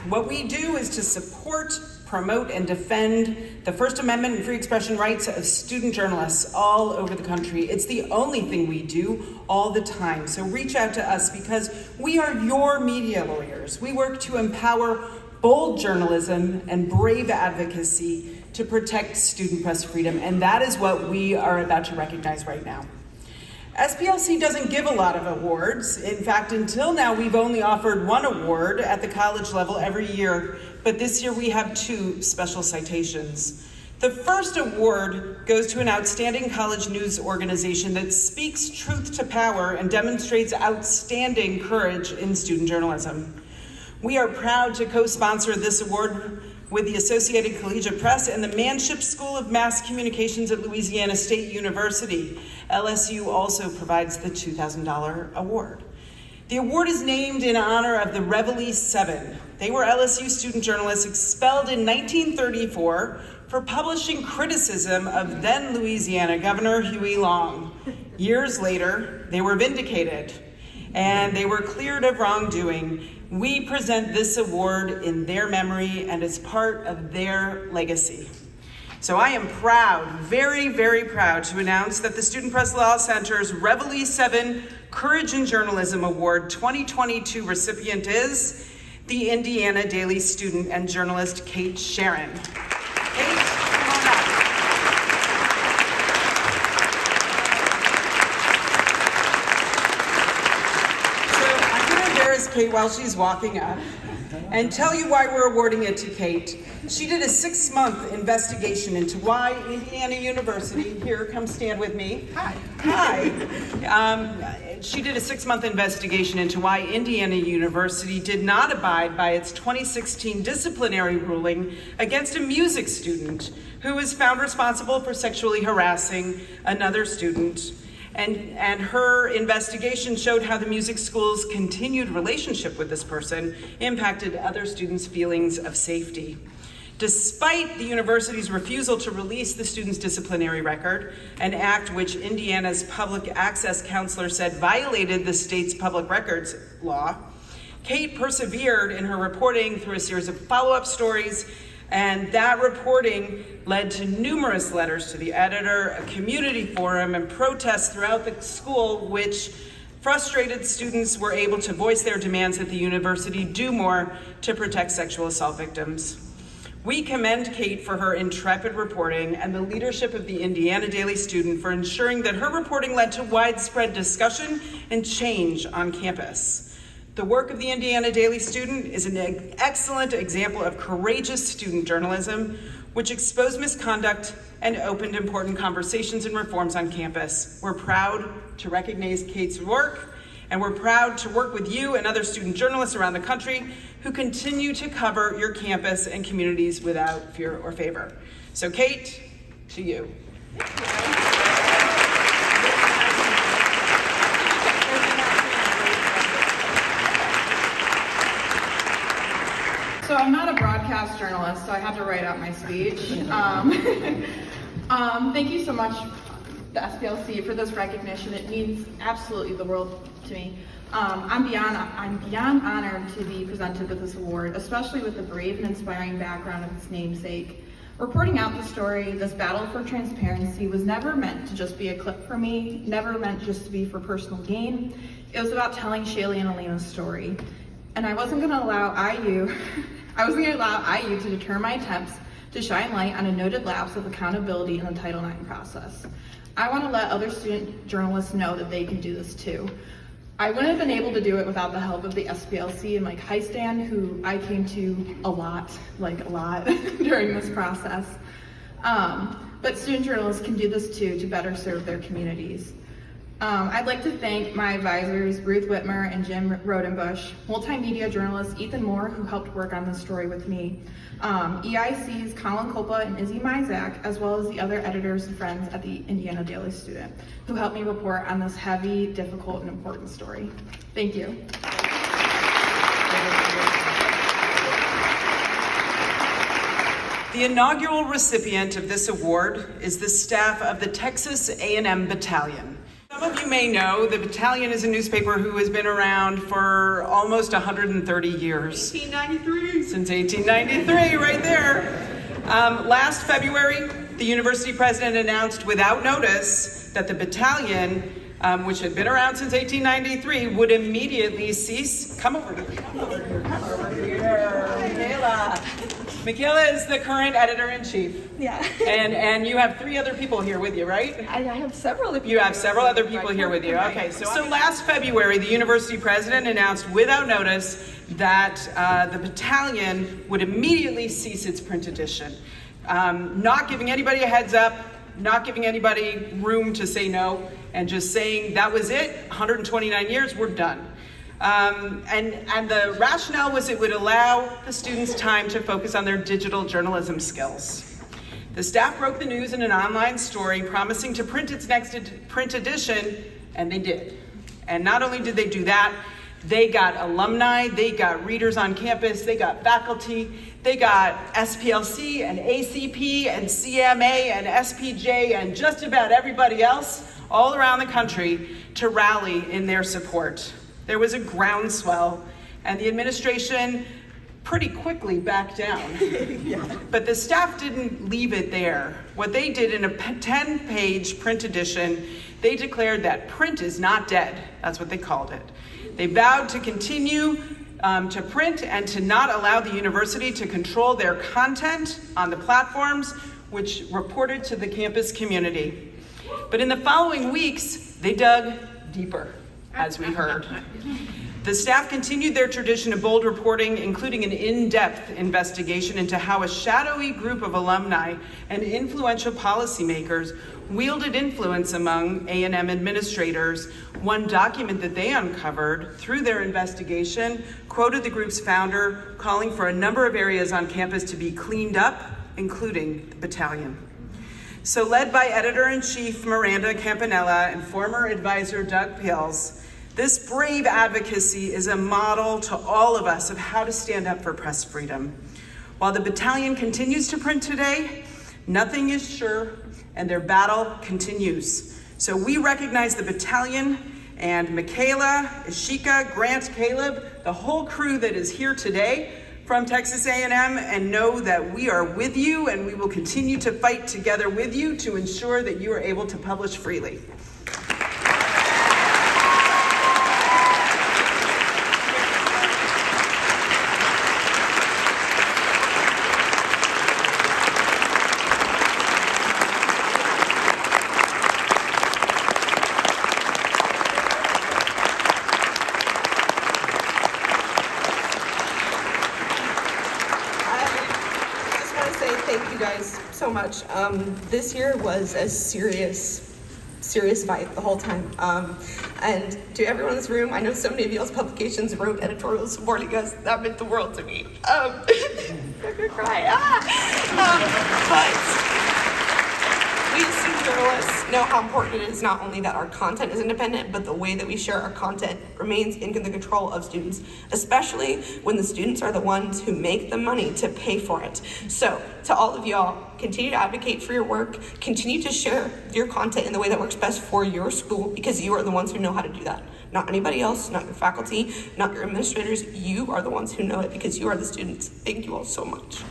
What we do is to support, promote, and defend the First Amendment and free expression rights of student journalists all over the country. It's the only thing we do all the time. So reach out to us because we are your media lawyers. We work to empower bold journalism and brave advocacy to protect student press freedom, and that is what we are about to recognize right now. SPLC doesn't give a lot of awards. In fact, until now, we've only offered one award at the college level every year, but this year we have 2 special citations. The first award goes to an outstanding college news organization that speaks truth to power and demonstrates outstanding courage in student journalism. We are proud to co-sponsor this award with the Associated Collegiate Press and the Manship School of Mass Communications at Louisiana State University. LSU also provides the $2,000 award. The award is named in honor of the Reveille 7. They were LSU student journalists expelled in 1934 for publishing criticism of then Louisiana Governor Huey Long. Years later, they were vindicated and they were cleared of wrongdoing. We present this award in their memory and as part of their legacy. So I am proud, very, very proud to announce that the Student Press Law Center's Reveille 7 Courage in Journalism Award 2022 recipient is the Indiana Daily student and journalist Cate Charron. Cate, come on up. I'm going to embarrass Cate while she's walking up and tell you why we're awarding it to Cate. She did a 6-month investigation into why Indiana University, here, come stand with me. Hi. She did a 6-month investigation into why Indiana University did not abide by its 2016 disciplinary ruling against a music student who was found responsible for sexually harassing another student. And her investigation showed how the music school's continued relationship with this person impacted other students' feelings of safety. Despite the university's refusal to release the student's disciplinary record, an act which Indiana's public access counselor said violated the state's public records law, Cate persevered in her reporting through a series of follow-up stories, and that reporting led to numerous letters to the editor, a community forum, and protests throughout the school, which frustrated students were able to voice their demands that the university do more to protect sexual assault victims. We commend Cate for her intrepid reporting and the leadership of the Indiana Daily Student for ensuring that her reporting led to widespread discussion and change on campus. The work of the Indiana Daily Student is an excellent example of courageous student journalism, which exposed misconduct and opened important conversations and reforms on campus. We're proud to recognize Cate's work, and we're proud to work with you and other student journalists around the country who continue to cover your campus and communities without fear or favor. So Cate, to you. So I'm not a broadcast journalist, so I had to write out my speech. Thank you so much, the SPLC, for this recognition. It means absolutely the world to me. I'm beyond honored to be presented with this award, especially with the brave and inspiring background of its namesake. Reporting out the story, this battle for transparency, was never meant to just be a clip for me, never meant just to be for personal gain. It was about telling Shaylee and Elena's story. And I wasn't gonna allow IU to deter my attempts to shine light on a noted lapse of accountability in the Title IX process. I want to let other student journalists know that they can do this too. I wouldn't have been able to do it without the help of the SPLC and Mike Heistan, who I came to a lot during this process. But student journalists can do this too to better serve their communities. I'd like to thank my advisors, Ruth Whitmer and Jim Rodenbush, multimedia journalist Ethan Moore, who helped work on this story with me, EIC's Colin Kolpa and Izzy Mizak, as well as the other editors and friends at the Indiana Daily Student, who helped me report on this heavy, difficult, and important story. Thank you. The inaugural recipient of this award is the staff of the Texas A&M Battalion. Some of you may know the Battalion is a newspaper who has been around for almost 130 years. 1893. Since 1893, right there. Last February, the university president announced without notice that the Battalion, which had been around since 1893, would immediately cease. Come over here, Michaela. Michaela is the current editor-in-chief. Yeah. And you have 3 other people here with you, right? I have several other people. You have several other people here with you. Okay, so last February, the university president announced without notice that the Battalion would immediately cease its print edition, not giving anybody a heads up, not giving anybody room to say no, and just saying that was it, 129 years, we're done. And the rationale was it would allow the students time to focus on their digital journalism skills. The staff broke the news in an online story promising to print its next print edition, and they did. And not only did they do that, they got alumni, they got readers on campus, they got faculty, they got SPLC and ACP and CMA and SPJ and just about everybody else all around the country to rally in their support. There was a groundswell, and the administration pretty quickly backed down. But the staff didn't leave it there. What they did in a 10-page print edition, they declared that print is not dead. That's what they called it. They vowed to continue to print and to not allow the university to control their content on the platforms which reported to the campus community. But in the following weeks, they dug deeper, as we heard. The staff continued their tradition of bold reporting, including an in-depth investigation into how a shadowy group of alumni and influential policymakers wielded influence among A&M administrators. One document that they uncovered through their investigation quoted the group's founder calling for a number of areas on campus to be cleaned up, including the Battalion. So led by editor-in-chief Miranda Campanella and former advisor Doug Pills, this brave advocacy is a model to all of us of how to stand up for press freedom. While the Battalion continues to print today, nothing is sure, and their battle continues. So we recognize the Battalion and Michaela, Ishika, Grant, Caleb, the whole crew that is here today from Texas A&M, and know that we are with you, and we will continue to fight together with you to ensure that you are able to publish freely. Thank you guys so much. This year was a serious fight the whole time. And to everyone in this room, I know so many of y'all's publications wrote editorials supporting us. That meant the world to me. I'm gonna cry. But we as student journalists know how important it is not only that our content is independent, but the way that we share our content remains in the control of students, especially when the students are the ones who make the money to pay for it. So to all of y'all, continue to advocate for your work, continue to share your content in the way that works best for your school, because you are the ones who know how to do that. Not anybody else, not your faculty, not your administrators. You are the ones who know it because you are the students. Thank you all so much.